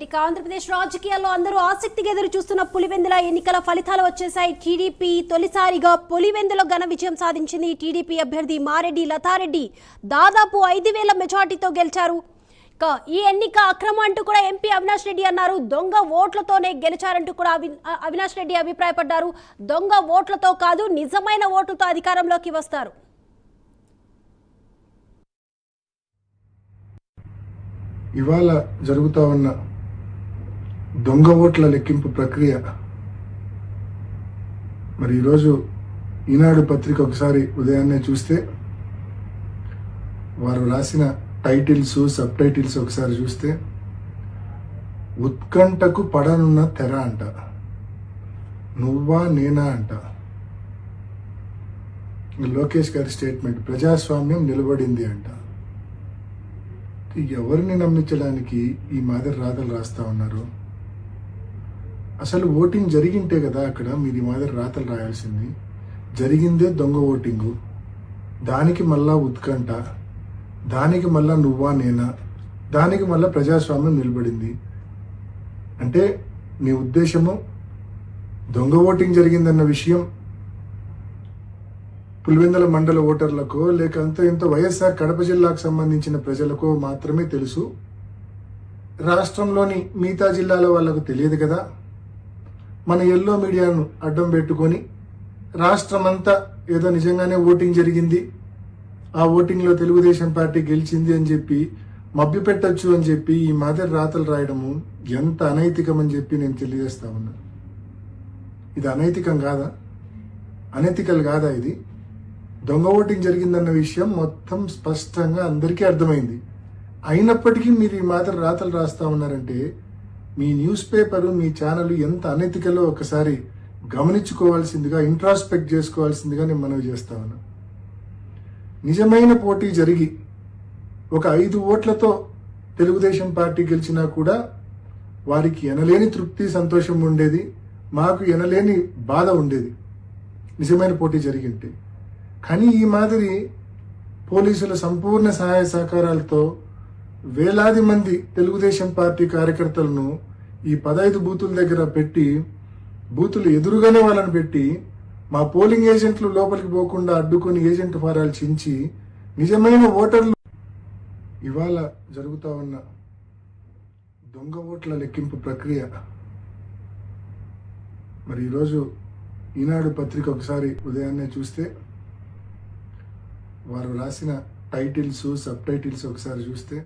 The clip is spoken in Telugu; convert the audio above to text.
ఇక ఆంధ్రప్రదేశ్ రాజకీయాల్లో అందరూ ఆసక్తిగా ఎదురు చూస్తున్న పులివెందుల ఎన్నికల ఫలితాలు వచ్చేశాయి. టీడీపీ తొలిసారిగా పులివెందులో ఘన విజయం సాధించింది. టీడీపీ అభ్యర్థి మారెడ్డి లతారెడ్డి దాదాపు 5,000 మెజార్టీతో గెలిచారు. ఇక ఈ ఎన్నిక అక్రమం అంటూ కూడా ఎంపీ అవినాష్ రెడ్డి అన్నారు. దొంగ ఓట్లతోనే గెలిచారంటూ కూడా అవినాష్ రెడ్డి అభిప్రాయపడ్డారు. దొంగ ఓట్లతో కాదు, నిజమైన ఓట్లతో అధికారంలోకి వస్తారు. ఇవాళ జరుగుతూ ఉన్న దొంగ ఓట్ల లెక్కింపు ప్రక్రియ మరి ఈరోజు ఈనాడు పత్రిక ఒకసారి ఉదయాన్నే చూస్తే వారు రాసిన టైటిల్స్ సబ్ టైటిల్స్ ఒకసారి చూస్తే ఉత్కంఠకు పడనున్న తెర అంట, నువ్వా నేనా అంట. లోకేష్ గారి స్టేట్మెంట్, ప్రజాస్వామ్యం నిలబడింది అంట. ఎవరిని నమ్మించడానికి ఈ మాదిరి రాతలు రాస్తా ఉన్నారు? అసలు ఓటింగ్ జరిగింటే కదా అక్కడ మీరు ఈ మాదిరి రాతలు రాయాల్సింది. జరిగిందే దొంగ ఓటింగు, దానికి మళ్ళా ఉత్కంఠ, దానికి మళ్ళా నువ్వా నేనా, దానికి మళ్ళా ప్రజాస్వామ్యం నిలబడింది అంటే నీ ఉద్దేశము దొంగ ఓటింగ్ జరిగిందన్న విషయం పులివెందుల మండల ఓటర్లకో లేక ఎంతో వైఎస్ఆర్ కడప జిల్లాకు సంబంధించిన ప్రజలకో మాత్రమే తెలుసు. రాష్ట్రంలోని మిగతా జిల్లాల వాళ్ళకు తెలియదు కదా. మన ఎల్లో మీడియాను అడ్డం పెట్టుకొని రాష్ట్రమంతా ఏదో నిజంగానే ఓటింగ్ జరిగింది, ఆ ఓటింగ్లో తెలుగుదేశం పార్టీ గెలిచింది అని చెప్పి మభ్యపెట్టచ్చు అని చెప్పి ఈ మాదిరి రాతలు రాయడము ఎంత అనైతికం అని చెప్పి నేను తెలియజేస్తా ఉన్నా. ఇది అనైతికం కాదా? అనైతికల్ కాదా? ఇది దొంగ ఓటింగ్ జరిగిందన్న విషయం మొత్తం స్పష్టంగా అందరికీ అర్థమైంది. అయినప్పటికీ మీరు ఈ మాత్రం రాతలు రాస్తా ఉన్నారంటే మీ న్యూస్ పేపరు, మీ ఛానల్ ఎంత అనైతికలో ఒకసారి గమనించుకోవాల్సిందిగా, ఇంట్రాస్పెక్ట్ చేసుకోవాల్సిందిగా నేను మనవి చేస్తా ఉన్నా. నిజమైన పోటీ జరిగి ఒక 5 ఓట్లతో తెలుగుదేశం పార్టీ గెలిచినా కూడా వారికి ఎనలేని తృప్తి, సంతోషం ఉండేది, మాకు ఎనలేని బాధ ఉండేది నిజమైన పోటీ జరిగింటే. కానీ ఈ మాదిరి పోలీసుల సంపూర్ణ సహాయ సహకారాలతో వేలాది మంది తెలుగుదేశం పార్టీ కార్యకర్తలను ఈ 15 బూతుల దగ్గర పెట్టి, బూతులు ఎదురుగానే వాళ్ళని పెట్టి, మా పోలింగ్ ఏజెంట్లు లోపలికి పోకుండా అడ్డుకొని ఏజెంట్ ఫారాలు చించి నిజమైన ఓటర్లు ఇవాళ జరుగుతూ ఉన్న దొంగ ఓట్ల లెక్కింపు ప్రక్రియ మరి ఈరోజు ఈనాడు పత్రిక ఒకసారి ఉదయాన్నే చూస్తే వారు రాసిన టైటిల్స్ సబ్ టైటిల్స్ ఒకసారి చూస్తే